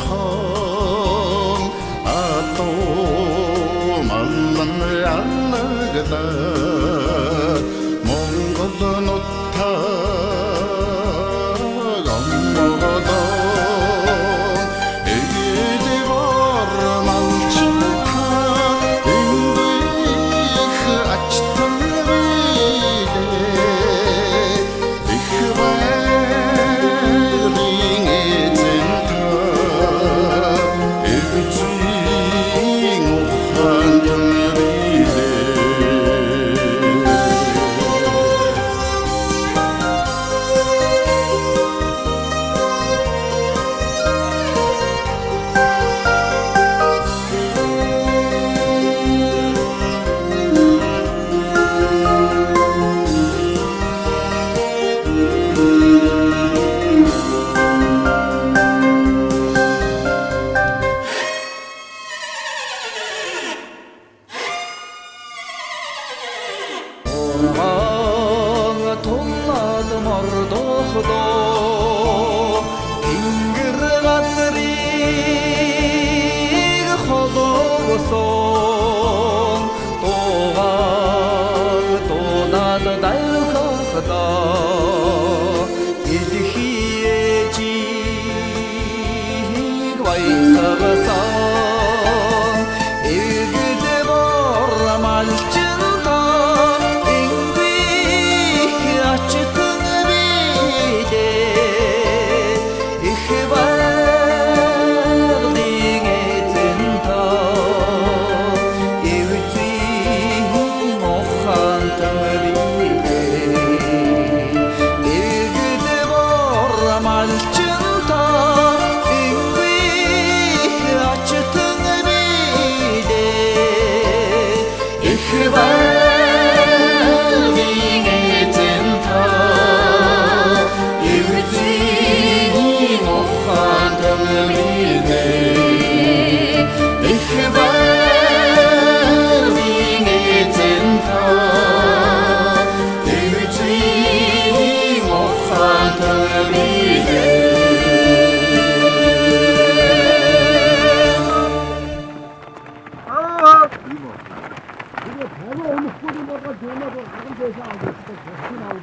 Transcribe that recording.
хон атуу маллан аллагда Монгол нутаг аммогодоо эгэли бор малчилта эндих ачтан Tolladı mordoqdo Ingir gatsrig xodoqson Toğal tonadı dalqaqda Idhiyecig vaysaqsan Egide bor malçınta Açtın bide ihvardin etin ta Evtin oxantın bide Egide bor malçın ta Ingvih açtın bide ihvardin etin Evtin oxantın bide ihvardin etin ta Evtin oxantın bide Onu unutmadım baba dönme bak. Bakın böyle aldı. İşte aldı.